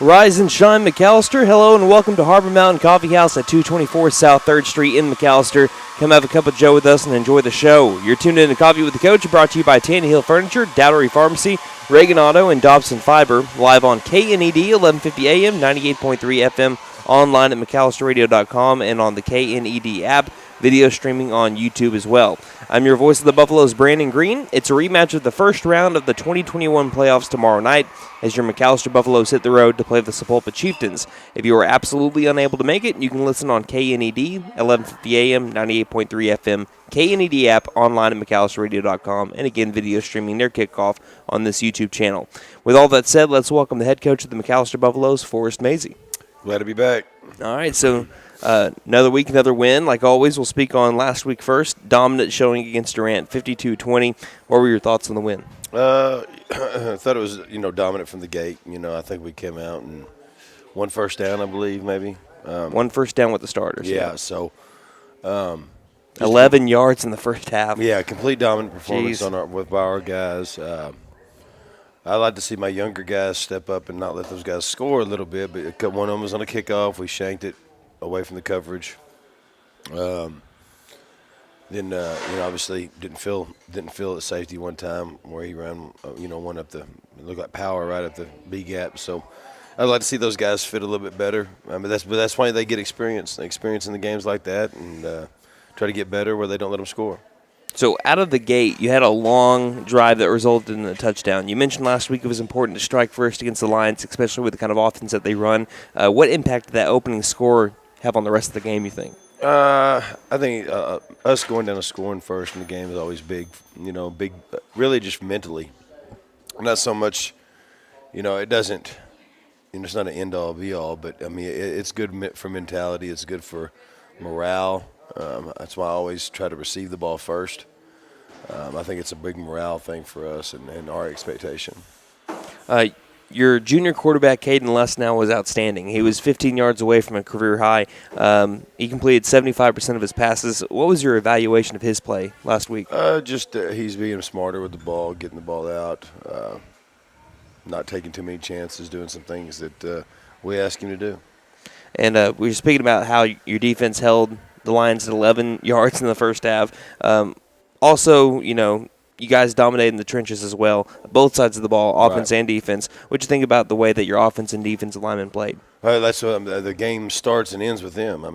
Rise and shine, McAllister. Hello and welcome to Harbor Mountain Coffee House at 224 South 3rd Street in McAllister. Come have a cup of joe with us and enjoy the show. You're tuned in to Coffee with the Coach, brought to you by Tannehill Furniture, Dowdery Pharmacy, Reagan Auto, and Dobson FIBER. Live on KNED, 1150 AM, 98.3 FM, online at McAllisterRadio.com, and on the KNED app. Video streaming on YouTube as well. I'm your voice of the Buffaloes, Brandon Green. It's a rematch of the first round of the 2021 playoffs tomorrow night as your McAllister Buffaloes hit the road to play the Sapulpa Chieftains. If you are absolutely unable to make it, you can listen on KNED, 1150 AM, 98.3 FM, KNED app, online at McAllisterRadio.com, and again, video streaming their kickoff on this YouTube channel. With all that said, let's welcome the head coach of the McAllister Buffaloes, Forrest Mazey. Glad to be back. All right, so another week, another win. Like always, we'll speak on last week first. Dominant showing against Durant, 52-20. What were your thoughts on the win? I thought it was, dominant from the gate. I think we came out and one first down, I believe, maybe. One first down with the starters. Yeah, so 11 yards in the first half. Yeah, complete dominant performance by our guys. I like to see my younger guys step up and not let those guys score a little bit, but one of them was on a kickoff. We shanked it away from the coverage. Then obviously didn't feel at safety one time where he ran, one up it looked like power right up the B gap. So I'd like to see those guys fit a little bit better. That's why they get experience in the games like that, and try to get better where they don't let them score. So out of the gate, you had a long drive that resulted in a touchdown. You mentioned last week it was important to strike first against the Lions, especially with the kind of offense that they run. What impact did that opening score have on the rest of the game, you think? I think us going down and scoring first in the game is always big, really just mentally. Not so much, it doesn't, it's not an end-all, be-all, but, it's good for mentality. It's good for morale. That's why I always try to receive the ball first. I think it's a big morale thing for us and our expectation. Your junior quarterback, Caden Lesnow, was outstanding. He was 15 yards away from a career high. He completed 75% of his passes. What was your evaluation of his play last week? He's being smarter with the ball, getting the ball out, not taking too many chances, doing some things that we ask him to do. And we were speaking about how your defense held the Lions at 11 yards in the first half. Also, you guys dominated in the trenches as well, both sides of the ball, offense and defense. What do you think about the way that your offense and defensive linemen played? That's what the game starts and ends with them.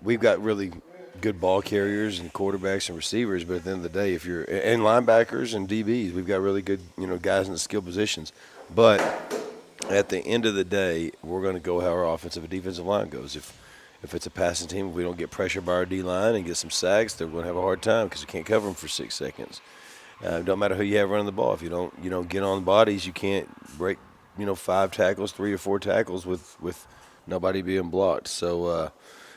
We've got really good ball carriers and quarterbacks and receivers, but at the end of the day, and linebackers and DBs, we've got really good, guys in the skill positions. But at the end of the day, we're going to go how our offensive and defensive line goes. If it's a passing team, if we don't get pressure by our D-line and get some sacks, they're going to have a hard time because you can't cover them for 6 seconds. It don't matter who you have running the ball. If you don't get on bodies, you can't break 5 tackles, 3 or 4 tackles with nobody being blocked. So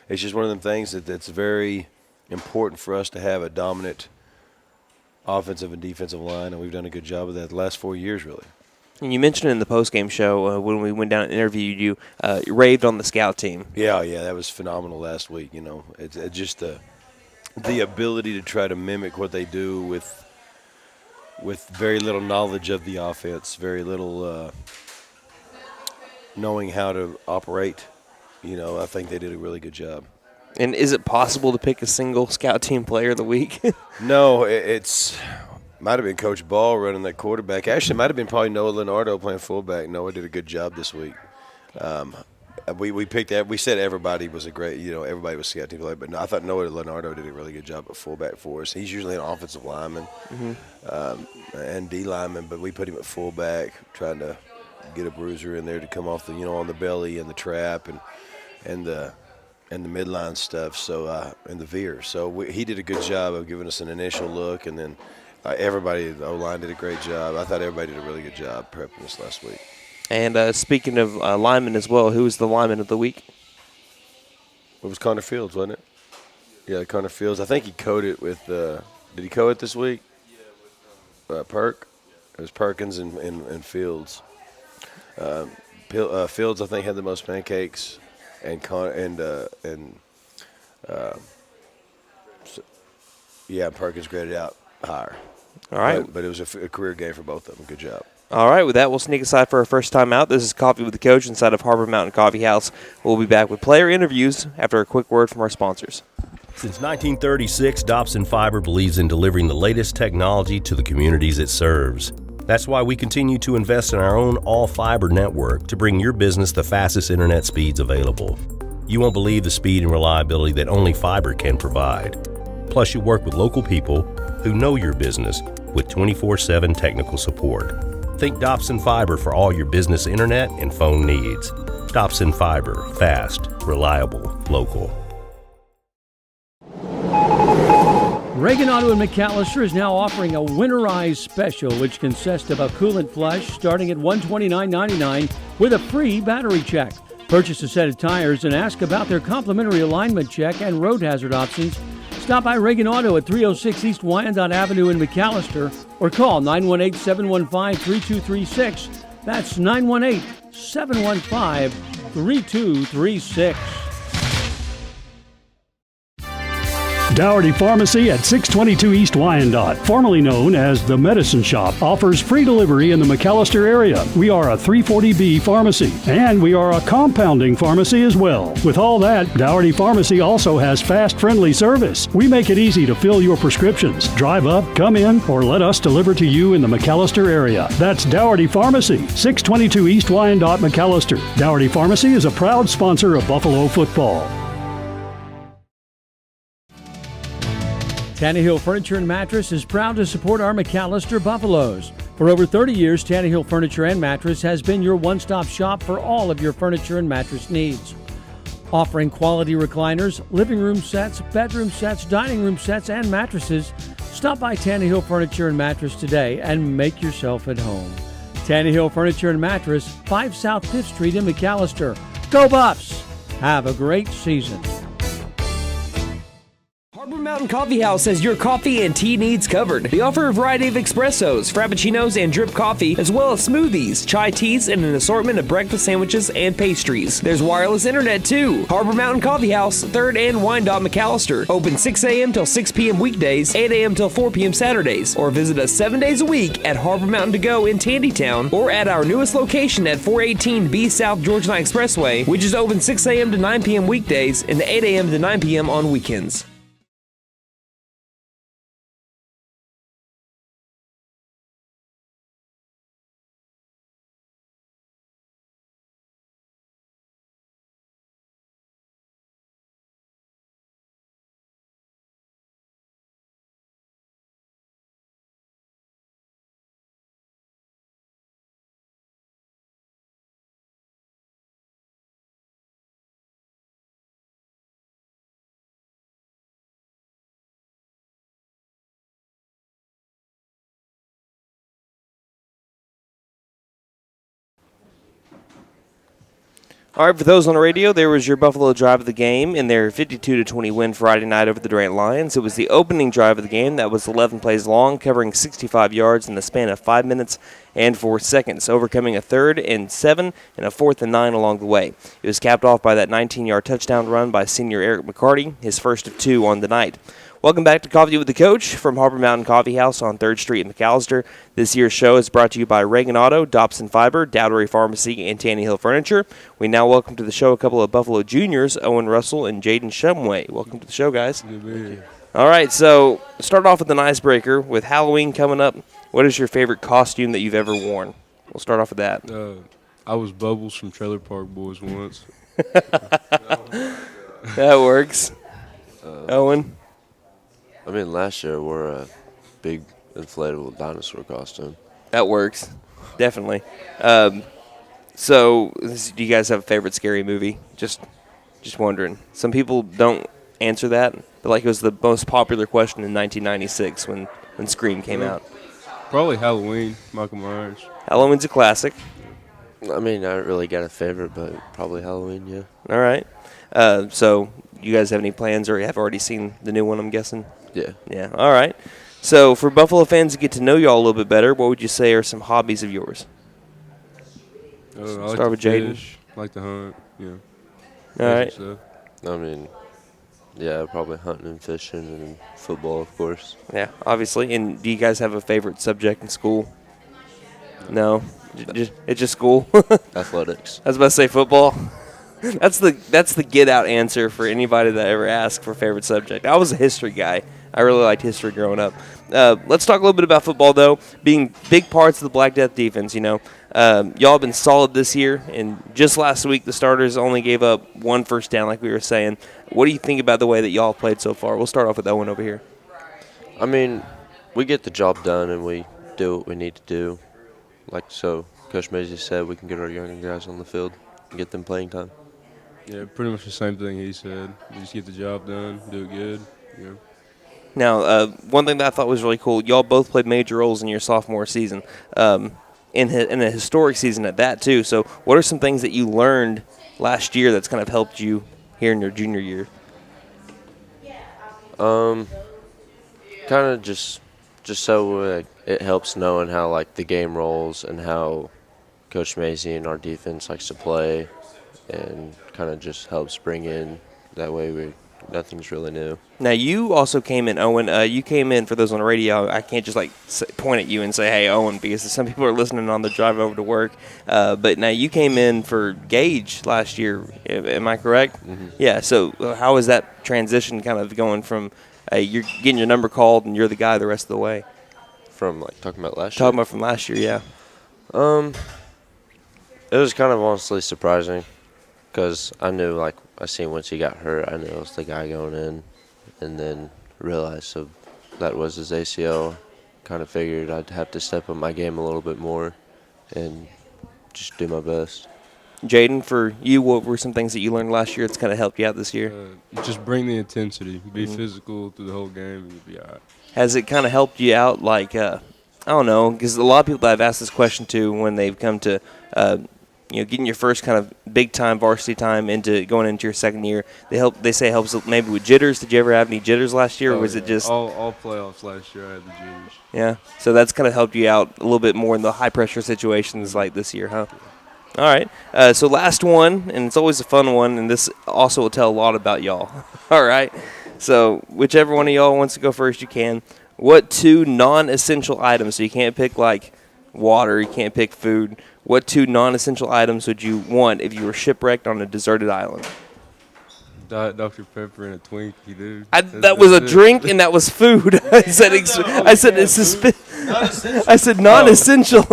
it's just one of them things that's very important for us to have a dominant offensive and defensive line, and we've done a good job of that the last 4 years, really. And you mentioned in the postgame show when we went down and interviewed you, you raved on the scout team. Yeah, that was phenomenal last week. It's just the ability to try to mimic what they do with very little knowledge of the offense, very little knowing how to operate. I think they did a really good job. And is it possible to pick a single scout team player of the week? No, it's. Might have been Coach Ball running that quarterback. Actually, might have been probably Noah Leonardo playing fullback. Noah did a good job this week. We picked that. We said everybody was a great, everybody was scout team player, but no, I thought Noah Leonardo did a really good job at fullback for us. He's usually an offensive lineman and D lineman, but we put him at fullback, trying to get a bruiser in there to come off the, on the belly and the trap and the midline stuff. So and the veer. So he did a good job of giving us an initial look, and then. Everybody, the O-line did a great job. I thought everybody did a really good job prepping us last week. And speaking of linemen as well, who was the lineman of the week? It was Connor Fields, wasn't it? Yeah, Connor Fields. I think he coded with did he code it this week? Perk? It was Perkins and Fields. Fields, I think, had the most pancakes, and Perkins graded out higher. All right. But it was a career game for both of them. Good job. All right, with that, we'll sneak aside for our first time out. This is Coffee with the Coach inside of Harbor Mountain Coffee House. We'll be back with player interviews after a quick word from our sponsors. Since 1936, Dobson FIBER believes in delivering the latest technology to the communities it serves. That's why we continue to invest in our own all-fiber network to bring your business the fastest internet speeds available. You won't believe the speed and reliability that only fiber can provide. Plus, you work with local people who know your business with 24/7 technical support. Think Dobson FIBER for all your business internet and phone needs. Dobson FIBER, fast, reliable, local. Reagan Auto in McAllister is now offering a winterized special, which consists of a coolant flush starting at $129.99 with a free battery check. Purchase a set of tires and ask about their complimentary alignment check and road hazard options. Stop by Reagan Auto at 306 East Wyandotte Avenue in McAllister or call 918-715-3236. That's 918-715-3236. Dougherty Pharmacy at 622 East Wyandotte, formerly known as the Medicine Shop, offers free delivery in the McAllister area. We are a 340B pharmacy, and we are a compounding pharmacy as well. With all that, Dougherty Pharmacy also has fast, friendly service. We make it easy to fill your prescriptions. Drive up, come in, or let us deliver to you in the McAllister area. That's Dougherty Pharmacy, 622 East Wyandotte, McAllister. Dougherty Pharmacy is a proud sponsor of Buffalo football. Tannehill Furniture and Mattress is proud to support our McAllister Buffaloes. For over 30 years, Tannehill Furniture and Mattress has been your one-stop shop for all of your furniture and mattress needs. Offering quality recliners, living room sets, bedroom sets, dining room sets, and mattresses, stop by Tannehill Furniture and Mattress today and make yourself at home. Tannehill Furniture and Mattress, 5 South 5th Street in McAllister. Go Buffs! Have a great season. Harbor Mountain Coffee House has your coffee and tea needs covered. They offer a variety of espressos, frappuccinos, and drip coffee, as well as smoothies, chai teas, and an assortment of breakfast sandwiches and pastries. There's wireless internet too. Harbor Mountain Coffee House, 3rd and Wyandotte, McAllister. Open 6 a.m. till 6 p.m. weekdays, 8 a.m. till 4 p.m. Saturdays, or visit us 7 days a week at Harbor Mountain To Go in Tandytown, or at our newest location at 418B South Georgia Line Expressway, which is open 6 a.m. to 9 p.m. weekdays and 8 a.m. to 9 p.m. on weekends. All right, for those on the radio, there was your Buffalo drive of the game in their 52-20 win Friday night over the Durant Lions. It was the opening drive of the game that was 11 plays long, covering 65 yards in the span of 5 minutes and 4 seconds, overcoming a 3rd and 7 and a 4th and 9 along the way. It was capped off by that 19-yard touchdown run by senior Eric McCarty, his first of 2 on the night. Welcome back to Coffee with the Coach from Harbor Mountain Coffee House on 3rd Street in McAllister. This year's show is brought to you by Reagan Auto, Dobson FIBER, Dougherty Pharmacy, and Tannehill Furniture. We now welcome to the show a couple of Buffalo juniors, Owen Russell and Jaden Shumway. Welcome to the show, guys. Good to be here. All right, so start off with an icebreaker. With Halloween coming up, what is your favorite costume that you've ever worn? We'll start off with that. I was Bubbles from Trailer Park Boys once. That works. Owen? I mean, last year I wore a big inflatable dinosaur costume. That works, definitely. So, do you guys have a favorite scary movie? Just wondering. Some people don't answer that, but like it was the most popular question in 1996 when Scream came out. Probably Halloween, Michael Myers. Halloween's a classic. I mean, I don't really got a favorite, but probably Halloween, yeah. All right. So, you guys have any plans or have already seen the new one, I'm guessing? Yeah. Yeah, all right. So, for Buffalo fans to get to know y'all a little bit better, what would you say are some hobbies of yours? I like Start with Jaden. fish, like to hunt, yeah. All right. Stuff. I mean, yeah, probably hunting and fishing and football, of course. Yeah, obviously. And do you guys have a favorite subject in school? No, it's just school. Athletics. I was about to say football. That's the get out answer for anybody that ever asked for favorite subject. I was a history guy. I really liked history growing up. Let's talk a little bit about football, though, being big parts of the Black Death defense. Y'all have been solid this year, and just last week the starters only gave up 1 first down, like we were saying. What do you think about the way that y'all played so far? We'll start off with Owen over here. I mean, we get the job done and we do what we need to do. Like so, Coach Mazey said, we can get our younger guys on the field and get them playing time. Yeah, pretty much the same thing he said. You just get the job done, do it good. You know. Now, one thing that I thought was really cool, y'all both played major roles in your sophomore season, in a historic season at that, too. So what are some things that you learned last year that's kind of helped you here in your junior year? Kind of just so it helps knowing how, like, the game rolls and how Coach Mazey and our defense likes to play, and kind of just helps bring in that way nothing's really new. Now, you also came in, Owen. You came in, for those on the radio, I can't just, point at you and say, hey, Owen, because some people are listening on the drive over to work. But now you came in for Gage last year. Am I correct? Mm-hmm. Yeah, so how is that transition kind of going from you're getting your number called and you're the guy the rest of the way? From, like, talking about last year? Talking about from last year, yeah. It was kind of honestly surprising because I knew, like, I seen once he got hurt, I knew it was the guy going in, and then realized so that was his ACL. Kind of figured I'd have to step up my game a little bit more and just do my best. Jaden, for you, what were some things that you learned last year that's kind of helped you out this year? Just bring the intensity. Be physical through the whole game, and you'll be all right. Has it kind of helped you out, like, I don't know, because a lot of people that I've asked this question to when they've come to, getting your first kind of big-time varsity time into going into your second year, they say it helps maybe with jitters. Did you ever have any jitters last year, or was it just? All playoffs last year I had the jitters. Yeah, so that's kind of helped you out a little bit more in the high-pressure situations like this year, huh? All right, so last one, and it's always a fun one, and this also will tell a lot about y'all. All right, so whichever one of y'all wants to go first, you can. What 2 non-essential items, so you can't pick like water, you can't pick food, what 2 non-essential items would you want if you were shipwrecked on a deserted island? Diet Dr. Pepper and a Twinkie, dude. That was a drink and that was food. I said non-essential.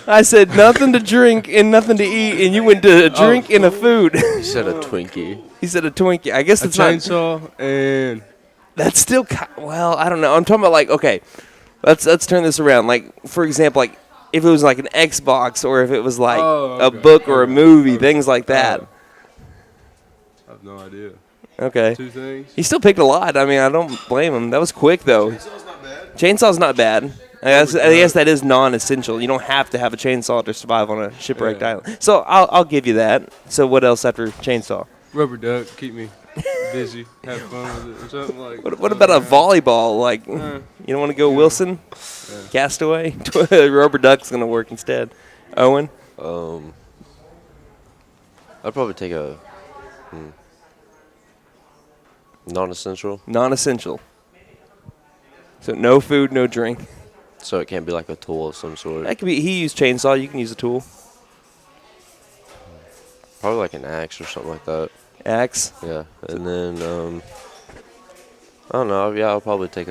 I said nothing to drink and nothing to eat, and you went to a drink and a food. He said a Twinkie. He said a Twinkie. I guess it's not. A chainsaw and. That's still, well, I don't know. I'm talking about, like, okay, let's turn this around. Like, for example, like, if it was like an Xbox or if it was like a book or a movie, things like that. I have no idea. Okay. 2 things? He still picked a lot. I mean, I don't blame him. That was quick, though. Chainsaw's not bad. Chainsaw's not bad. I guess that is non-essential. You don't have to have a chainsaw to survive on a shipwrecked island. So I'll give you that. So what else after chainsaw? Rubber duck, keep me busy, have fun with it, or something like. What about a volleyball? Like, you don't want to go Wilson? Yeah. Castaway? Rubber duck's going to work instead. Owen? I'd probably take a non-essential. Non-essential. So no food, no drink. So it can't be like a tool of some sort. That could be. He used chainsaw. You can use a tool. Probably like an axe or something like that. Axe. Yeah, and then I don't know. Yeah, I'll probably take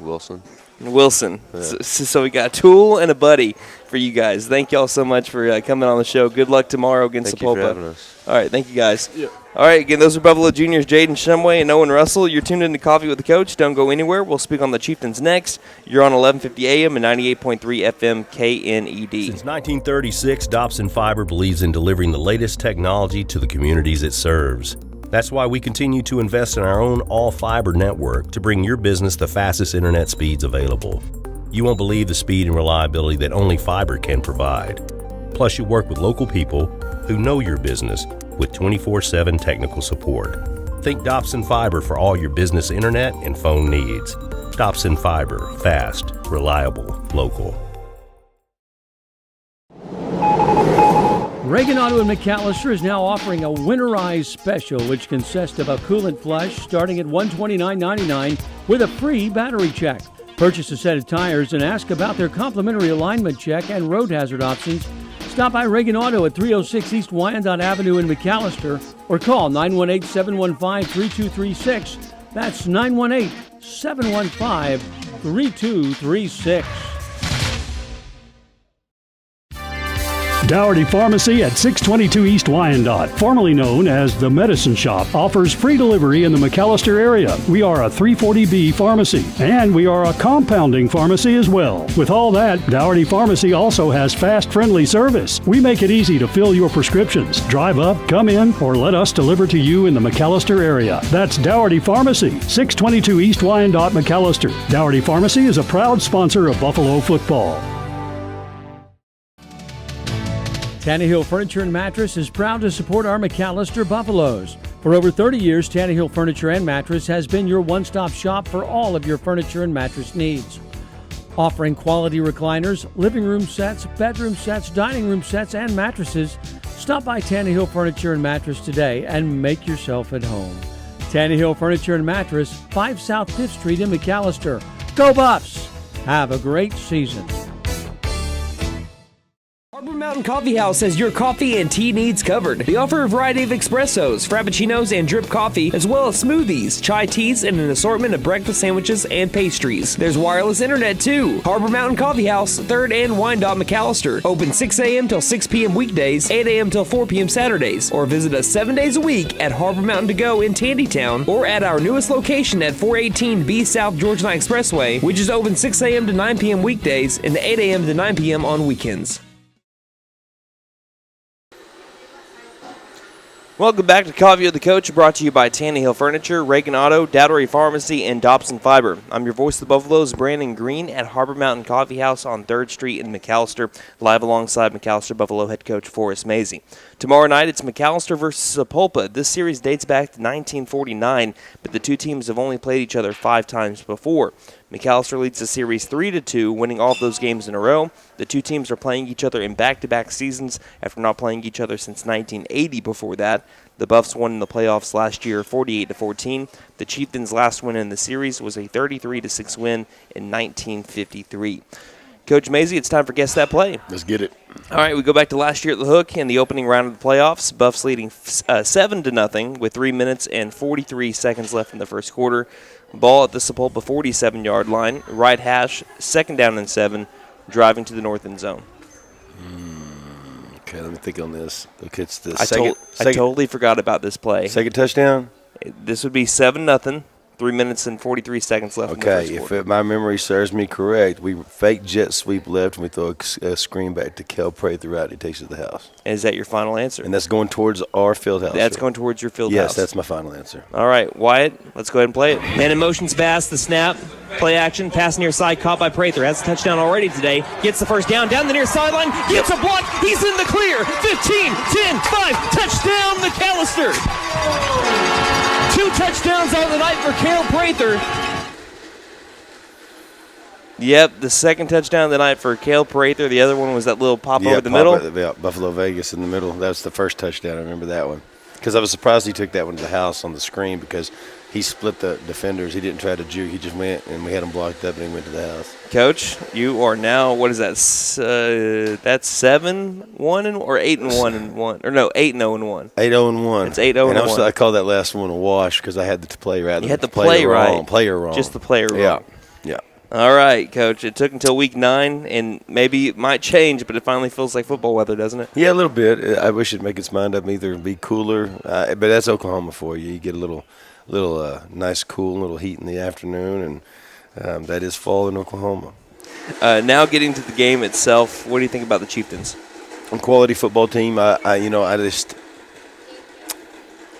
Wilson. Wilson. Yeah. So we got a tool and a buddy for you guys. Thank y'all so much for coming on the show. Good luck tomorrow against Sapulpa. Thank you for having us. All right, thank you guys. Yeah. All right, again, those are Buffalo Juniors, Jaden Shumway and Owen Russell. You're tuned into Coffee with the Coach. Don't go anywhere. We'll speak on the Chieftains next. You're on 1150 AM and 98.3 FM KNED. Since 1936, Dobson FIBER believes in delivering the latest technology to the communities it serves. That's why we continue to invest in our own all-fiber network to bring your business the fastest internet speeds available. You won't believe the speed and reliability that only fiber can provide. Plus, you work with local people who know your business with 24/7 technical support. Think Dobson FIBER for all your business internet and phone needs. Dobson FIBER, fast, reliable, local. Reagan Auto in McAllister is now offering a winterized special, which consists of a coolant flush starting at $129.99 with a free battery check. Purchase a set of tires and ask about their complimentary alignment check and road hazard options. Stop by Reagan Auto at 306 East Wyandotte Avenue in McAllister or call 918-715-3236. That's 918-715-3236. Dougherty Pharmacy at 622 East Wyandotte, formerly known as the Medicine Shop, offers free delivery in the McAllister area. We are a 340B pharmacy, and we are a compounding pharmacy as well. With all that, Dougherty Pharmacy also has fast, friendly service. We make it easy to fill your prescriptions. Drive up, come in, or let us deliver to you in the McAllister area. That's Dougherty Pharmacy, 622 East Wyandotte, McAllister. Dougherty Pharmacy is a proud sponsor of Buffalo football. Tannehill Furniture and Mattress is proud to support our McAllister Buffaloes. For over 30 years, Tannehill Furniture and Mattress has been your one-stop shop for all of your furniture and mattress needs. Offering quality recliners, living room sets, bedroom sets, dining room sets, and mattresses, stop by Tannehill Furniture and Mattress today and make yourself at home. Tannehill Furniture and Mattress, 5 South 5th Street in McAllister. Go Buffs! Have a great season. Harbor Mountain Coffee House has your coffee and tea needs covered. They offer a variety of espressos, frappuccinos, and drip coffee, as well as smoothies, chai teas, and an assortment of breakfast sandwiches and pastries. There's wireless internet too. Harbor Mountain Coffee House, 3rd and Wyandotte, McAllister. Open 6 a.m. till 6 p.m. weekdays, 8 a.m. till 4 p.m. Saturdays. Or visit us 7 days a week at Harbor Mountain To Go in Tandytown, or at our newest location at 418B South Georgia Line Expressway, which is open 6 a.m. to 9 p.m. weekdays and 8 a.m. to 9 p.m. on weekends. Welcome back to Coffee with the Coach, brought to you by Tannehill Furniture, Reagan Auto, Dougherty Pharmacy, and Dobson FIBER. I'm your voice of the Buffaloes, Brandon Green, at Harbor Mountain Coffee House on 3rd Street in McAllister, live alongside McAllister Buffalo head coach Forrest Mazey. Tomorrow night, it's McAllister versus Sapulpa. This series dates back to 1949, but the two teams have only played each other 5 times before. McAllister leads the series 3-2, winning all of those games in a row. The two teams are playing each other in back-to-back seasons after not playing each other since 1980 before that. The Buffs won in the playoffs last year 48-14. The Chieftains' last win in the series was a 33-6 win in 1953. Coach Mazey, it's time for Guess That Play. Let's get it. All right, we go back to last year at the Hook in the opening round of the playoffs. Buffs leading 7-0 with 3 minutes and 43 seconds left in the first quarter. Ball at the Sapulpa 47-yard line, right hash, 2nd down and 7, driving to the north end zone. Okay, let me think on this. Okay, it's the I totally forgot about this play. Second touchdown? This would be 7-0, 3 minutes and 43 seconds left in the first quarter. If my memory serves me correct, we fake jet sweep left and we throw a screen back to Kel Prather right, and he takes it to the house. Is that your final answer? And that's going towards our field house. That's going towards your field house. Yes, that's my final answer. All right, Wyatt, let's go ahead and play it. Man in motion's fast, the snap, play action, pass near side, caught by Prather. Has a touchdown already today. Gets the first down the near sideline, gets a block, he's in the clear. 15, 10, 5, touchdown McAllister. 2 touchdowns on the night for Kel Prather. Yep, the second touchdown of the night for Kel Prather. The other one was that little pop over the middle. Buffalo Vegas in the middle. That's the first touchdown. I remember that one. Because I was surprised he took that one to the house on the screen because he split the defenders. He didn't try to juke. He just went, and we had him blocked up, and he went to the house. Coach, you are now, what is that? That's 7-1 or 8-1 or no, 8-0-1. 8-0-1. It's 8-0-1. And also, I call that last one a wash because I had to play right. You had the play right. Player wrong. Just the player wrong. Yeah. All right, Coach. It took until week 9, and maybe it might change, but it finally feels like football weather, doesn't it? Yeah, a little bit. I wish it'd make its mind up, either be cooler, but that's Oklahoma for you. You get a little nice, cool, little heat in the afternoon, and that is fall in Oklahoma. Now getting to the game itself, what do you think about the Chieftains? A quality football team. I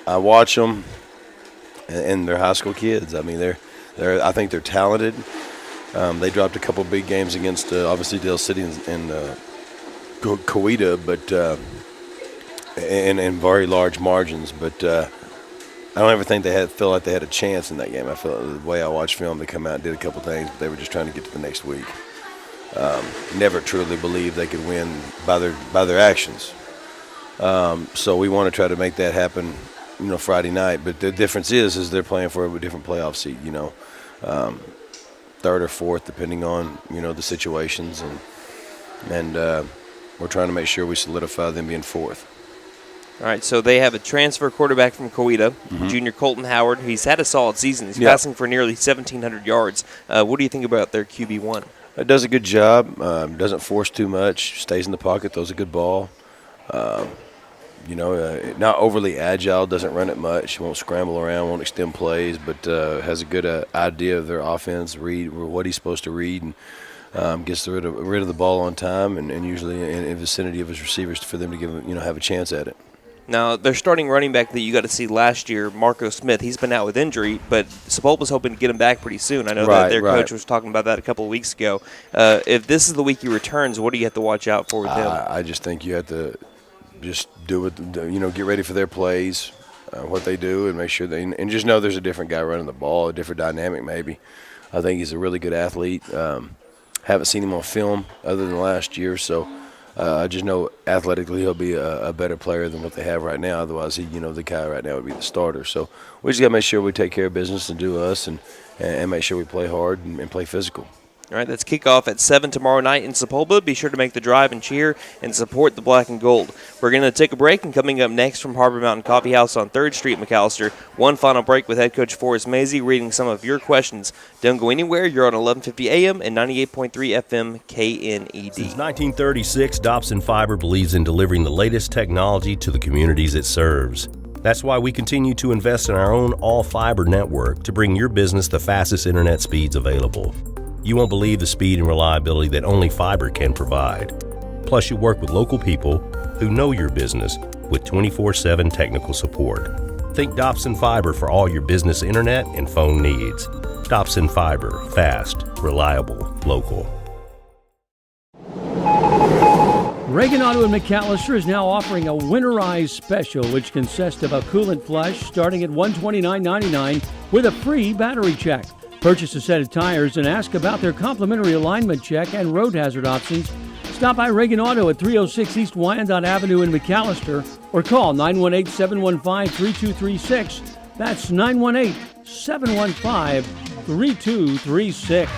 watch them, and they're high school kids. I mean, I think they're talented. They dropped a couple big games against obviously Dale City and Coweta, but in very large margins. But I don't ever think feel like they had a chance in that game. I felt the way I watched film, they come out and did a couple things, but they were just trying to get to the next week. Never truly believed they could win by their actions. So we want to try to make that happen, Friday night. But the difference is they're playing for a different playoff seat. third or fourth, depending on the situations, and we're trying to make sure we solidify them being fourth. All right, so they have a transfer quarterback from Coweta, junior Colton Howard. He's had a solid season. He's passing for nearly 1,700 yards. What do you think about their QB1? It does a good job. Doesn't force too much. Stays in the pocket. Throws a good ball. Not overly agile. Doesn't run it much. Won't scramble around. Won't extend plays. But has a good idea of their offense. Read what he's supposed to read, and gets rid of the ball on time, and usually in the vicinity of his receivers for them to have a chance at it. Now, their starting running back that you got to see last year, Marco Smith, he's been out with injury, but Sapulpa's hoping to get him back pretty soon. I know that their coach was talking about that a couple of weeks ago. If this is the week he returns, what do you have to watch out for with him? I just think you have to just do it, get ready for their plays, what they do, and make sure and just know there's a different guy running the ball, a different dynamic maybe. I think he's a really good athlete. Haven't seen him on film other than last year, so I just know athletically he'll be a better player than what they have right now. Otherwise, the guy right now would be the starter. So we just got to make sure we take care of business and do us and make sure we play hard and play physical. All right, that's kickoff at 7 tomorrow night in Sapulpa. Be sure to make the drive and cheer and support the black and gold. We're going to take a break, and coming up next from Harbor Mountain Coffee House on 3rd Street, McAllister, one final break with head coach Forrest Mazey reading some of your questions. Don't go anywhere. You're on 1150 AM and 98.3 FM KNED. Since 1936, Dobson FIBER believes in delivering the latest technology to the communities it serves. That's why we continue to invest in our own all-fiber network to bring your business the fastest internet speeds available. You won't believe the speed and reliability that only fiber can provide. Plus, you work with local people who know your business with 24/7 technical support. Think Dobson FIBER for all your business internet and phone needs. Dobson FIBER, fast, reliable, local. Reagan Auto in McAllister is now offering a winterized special, which consists of a coolant flush starting at $129.99 with a free battery check. Purchase a set of tires and ask about their complimentary alignment check and road hazard options. Stop by Reagan Auto at 306 East Wyandotte Avenue in McAllister or call 918-715-3236. That's 918-715-3236.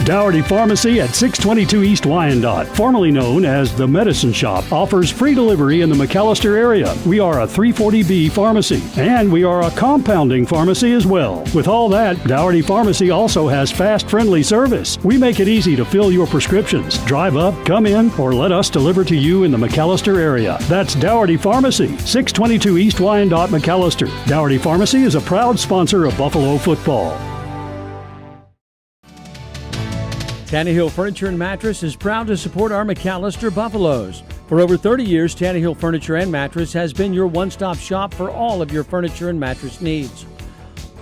Dougherty Pharmacy at 622 East Wyandotte, formerly known as the Medicine Shop, offers free delivery in the McAllister area. We are a 340B pharmacy, and we are a compounding pharmacy as well. With all that, Dougherty Pharmacy also has fast, friendly service. We make it easy to fill your prescriptions. Drive up, come in, or let us deliver to you in the McAllister area. That's Dougherty Pharmacy, 622 East Wyandotte, McAllister. Dougherty Pharmacy is a proud sponsor of Buffalo football. Tannehill Furniture and Mattress is proud to support our McAllister Buffaloes. For over 30 years, Tannehill Furniture and Mattress has been your one-stop shop for all of your furniture and mattress needs.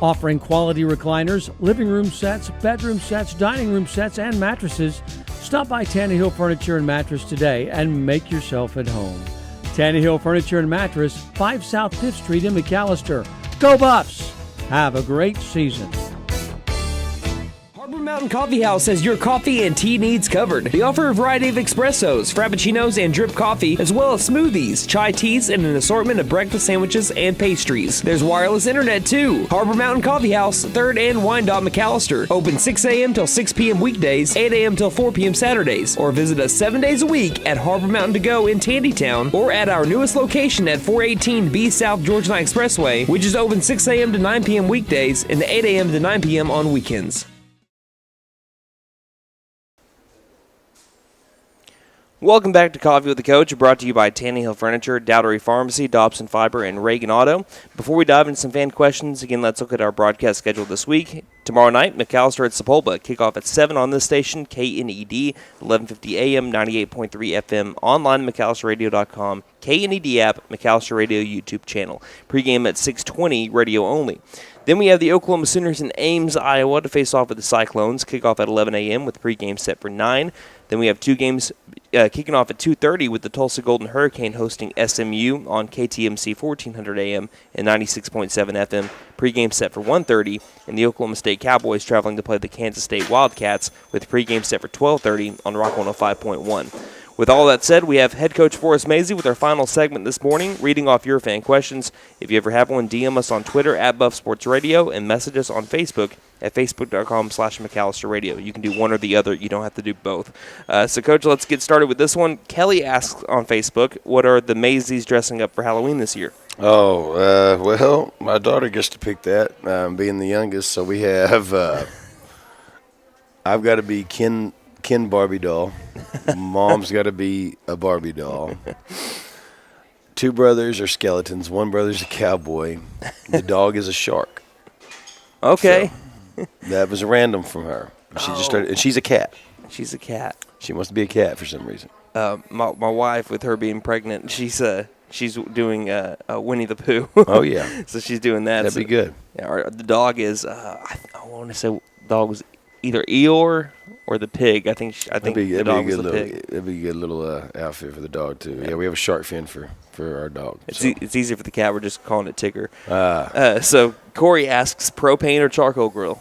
Offering quality recliners, living room sets, bedroom sets, dining room sets, and mattresses, stop by Tannehill Furniture and Mattress today and make yourself at home. Tannehill Furniture and Mattress, 5 South 5th Street in McAllister. Go Buffs! Have a great season. Harbor Mountain Coffee House has your coffee and tea needs covered. They offer a variety of espressos, frappuccinos, and drip coffee, as well as smoothies, chai teas, and an assortment of breakfast sandwiches and pastries. There's wireless internet too. Harbor Mountain Coffee House, 3rd and Wyandotte, McAllister. Open 6 a.m. till 6 p.m. weekdays, 8 a.m. till 4 p.m. Saturdays. Or visit us 7 days a week at Harbor Mountain To Go in Tandytown, or at our newest location at 418B South Georgia Line Expressway, which is open 6 a.m. to 9 p.m. weekdays and 8 a.m. to 9 p.m. on weekends. Welcome back to Coffee with the Coach, brought to you by Tannehill Furniture, Dougherty Pharmacy, Dobson FIBER, and Reagan Auto. Before we dive into some fan questions, again, let's look at our broadcast schedule this week. Tomorrow night, McAllister at Sapulpa. Kickoff at 7 on this station, KNED, 1150 AM, 98.3 FM, online at McAllisterRadio.com, KNED app, McAllister Radio YouTube channel. Pre-game at 6:20, radio only. Then we have the Oklahoma Sooners in Ames, Iowa to face off with the Cyclones. Kickoff at 11 a.m. with pregame set for 9. Then we have two games kicking off at 2:30 with the Tulsa Golden Hurricane hosting SMU on KTMC 1400 AM and 96.7 FM. Pregame set for 1:30, and the Oklahoma State Cowboys traveling to play the Kansas State Wildcats with pregame set for 12:30 on Rock 105.1. With all that said, we have head coach Forrest Mazey with our final segment this morning, reading off your fan questions. If you ever have one, DM us on Twitter at Buff Sports Radio and message us on Facebook at facebook.com/McAllister Radio. You can do one or the other. You don't have to do both. So, Coach, let's get started with this one. Kelly asks on Facebook, what are the Mazeys dressing up for Halloween this year? Oh, well, my daughter gets to pick that, being the youngest. So we have I've got to be Ken Barbie doll. Mom's got to be a Barbie doll. 2 brothers are skeletons. 1 brother's a cowboy. The dog is a shark. Okay. So that was random from her. She just started, and she's a cat. She's a cat. She wants to be a cat for some reason. My wife, with her being pregnant, she's doing Winnie the Pooh. Oh yeah. So she's doing that. That'd be good. Yeah, the dog is. I want to say the dog was either Eeyore or the pig. I think the dog was the pig. That'd be a good little outfit for the dog too. Yeah, we have a shark fin for our dog. It's easier for the cat. We're just calling it Tigger. So Corey asks, propane or charcoal grill?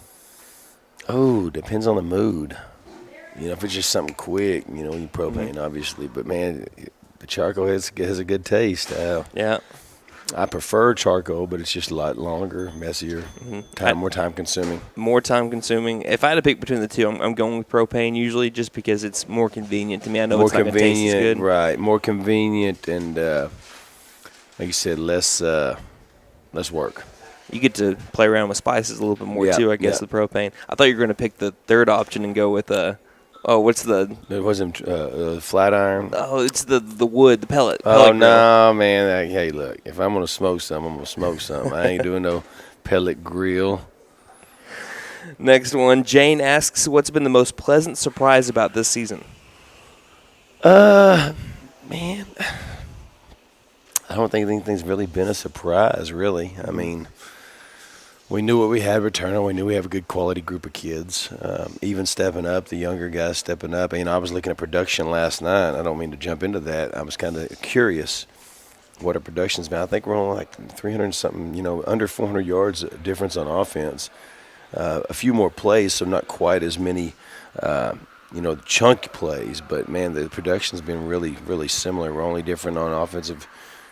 Oh, depends on the mood. You know, if it's just something quick, you know, you propane obviously. But man, the charcoal has a good taste. Yeah. I prefer charcoal, but it's just a lot longer, messier, more time consuming. More time consuming. If I had to pick between the two, I'm going with propane usually, just because it's more convenient to me. I know it's not going to taste as good. Right? More convenient and, like you said, less work. You get to play around with spices a little bit more too, I guess, with propane. I thought you were going to pick the third option and go with what's the? It wasn't flat iron. Oh, it's the wood, the pellet. Oh pellet no, man! Hey, look, if I'm gonna smoke something, I'm gonna smoke something. I ain't doing no pellet grill. Next one, Jane asks, "What's been the most pleasant surprise about this season?" Man, I don't think anything's really been a surprise. Really, I mean. We knew what we had returning. We knew we have a good quality group of kids. Even stepping up, the younger guys stepping up. I was looking at production last night. I don't mean to jump into that. I was kind of curious what our production's been. I think we're only like 300-something, under 400 yards difference on offense. A few more plays, so not quite as many, chunk plays. But, man, the production's been really, really similar. We're only different on offensive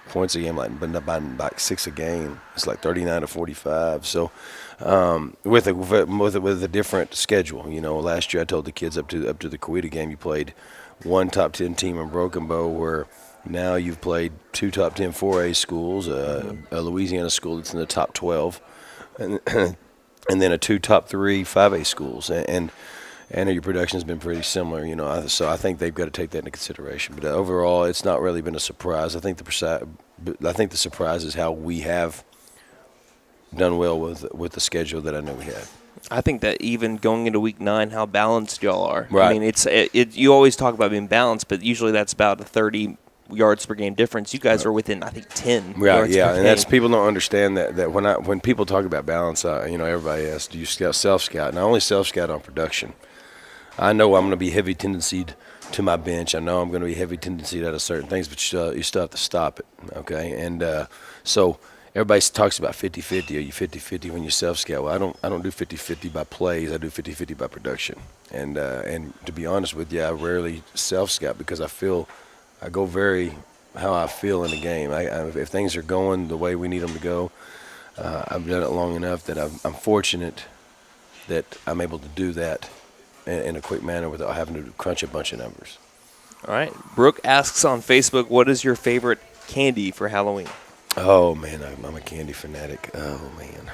points a game, like 6 a game. It's like 39 to 45. So with a different schedule, last year I told the kids up to the Coweta game, you played 1 top 10 team in Broken Bow, where now you've played 2 top 10 4A schools, a Louisiana school that's in the top 12, and then a 2 top 3 5A schools, and your production has been pretty similar, so I think they've got to take that into consideration. But overall, it's not really been a surprise. I think the surprise is how we have done well with the schedule that I know we had. I think that even going into week 9, how balanced y'all are. Right. I mean, you always talk about being balanced, but usually that's about a 30 yards per game difference. You guys are within, I think, 10 yards per game. And that's, people don't understand that when people talk about balance, everybody asks, do you self-scout? And I only self-scout on production. I know I'm going to be heavy tendencied to my bench. I know I'm going to be heavy tendencied out of certain things, but you still have to stop it, okay? And so everybody talks about 50-50. Are you 50-50 when you self-scout? Well, I don't do 50-50 by plays. I do 50-50 by production. And to be honest with you, I rarely self-scout because I go very how I feel in the game. If things are going the way we need them to go, I've done it long enough that I'm fortunate that I'm able to do that in a quick manner without having to crunch a bunch of numbers. All right. Brooke asks on Facebook, what is your favorite candy for Halloween? Oh, man, I'm a candy fanatic. Oh, man.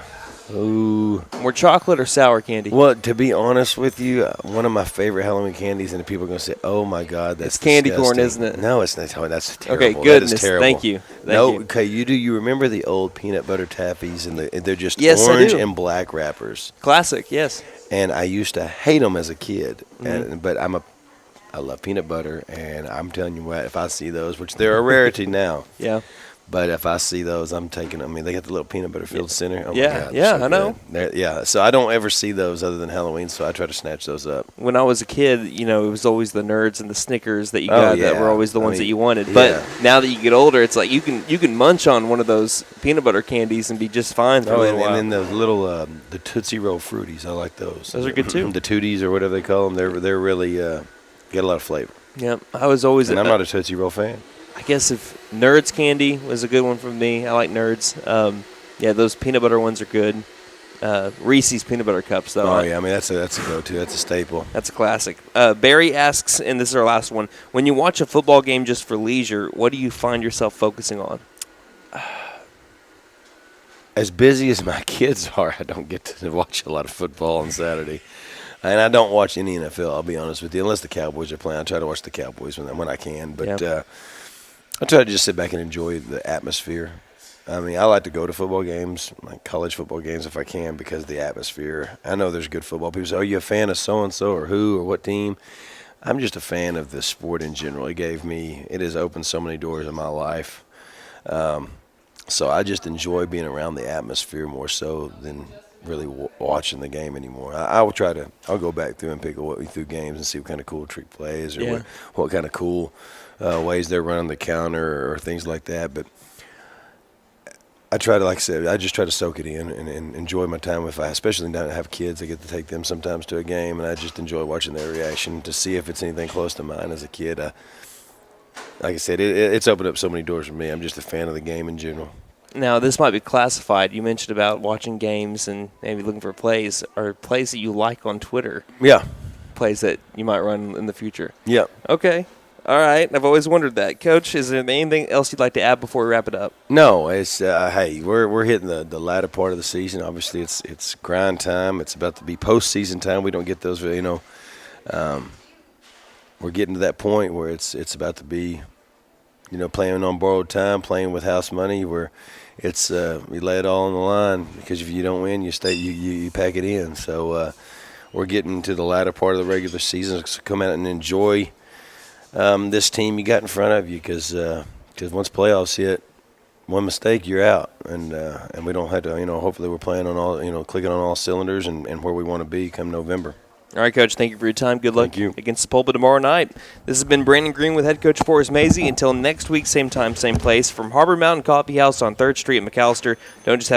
Ooh. More chocolate or sour candy? Well, to be honest with you, one of my favorite Halloween candies, and people are going to say, oh, my God, that's candy disgusting. corn, isn't it? No, it's not. Oh, that's terrible. Okay, goodness. That is terrible. Thank you. Okay, you remember the old peanut butter taffies, and they're just yes, orange and black wrappers. Classic, yes. And I used to hate them as a kid, but I love peanut butter, and I'm telling you what, if I see those, which they're a rarity now. Yeah. But if I see those, I'm taking them. I mean, they got the little peanut butter filled center. Oh, yeah, my God, yeah, so I know. Yeah, so I don't ever see those other than Halloween, so I try to snatch those up. When I was a kid, it was always the Nerds and the Snickers that you got that were always the ones that you wanted. But now that you get older, it's like you can munch on one of those peanut butter candies and be just fine for a little while. And then the little the Tootsie Roll Fruities, I like those. Those are good too. The Tooties or whatever they call them, they're really got a lot of flavor. Yep, I was always. And I'm not a Tootsie Roll fan. I guess if Nerds candy was a good one for me. I like Nerds. Yeah, those peanut butter ones are good. Reese's peanut butter cups, though. Oh, yeah, I mean, that's a go-to. That's a staple. That's a classic. Barry asks, and this is our last one, when you watch a football game just for leisure, what do you find yourself focusing on? As busy as my kids are, I don't get to watch a lot of football on Saturday. And I don't watch any NFL, I'll be honest with you, unless the Cowboys are playing. I try to watch the Cowboys when I can. But I try to just sit back and enjoy the atmosphere. I mean, I like to go to football games, like college football games if I can, because of the atmosphere. I know there's good football. People say, are you a fan of so-and-so or who or what team? I'm just a fan of the sport in general. It has opened so many doors in my life. So I just enjoy being around the atmosphere more so than really watching the game anymore. I'll go back through and pick through games and see what kind of cool trick plays or what kind of cool ways they're running the counter or things like that. But I try to, like I said, I just try to soak it in and enjoy my time especially now that I have kids. I get to take them sometimes to a game, and I just enjoy watching their reaction to see if it's anything close to mine as a kid. Like I said, it's opened up so many doors for me. I'm just a fan of the game in general. Now, this might be classified. You mentioned about watching games and maybe looking for plays. Or plays that you like on Twitter? Yeah. Plays that you might run in the future? Yeah. Okay. All right. I've always wondered that. Coach, is there anything else you'd like to add before we wrap it up? No. It's hey, we're hitting the latter part of the season. Obviously, it's grind time. It's about to be postseason time. We don't get those, we're getting to that point where it's about to be, playing on borrowed time, playing with house money, where it's you lay it all on the line, because if you don't win, you pack it in. So we're getting to the latter part of the regular season. So come out and enjoy this team you got in front of you, because once playoffs hit, one mistake, you're out, and we don't have to. Hopefully we're playing on all, clicking on all cylinders and where we want to be come November. All right, Coach, thank you for your time. Good luck Thank you. against Sapulpa tomorrow night. This has been Brandon Green with head coach Forrest Mazey. Until next week, same time, same place, from Harbor Mountain Coffee House on 3rd Street in McAllister. Don't just have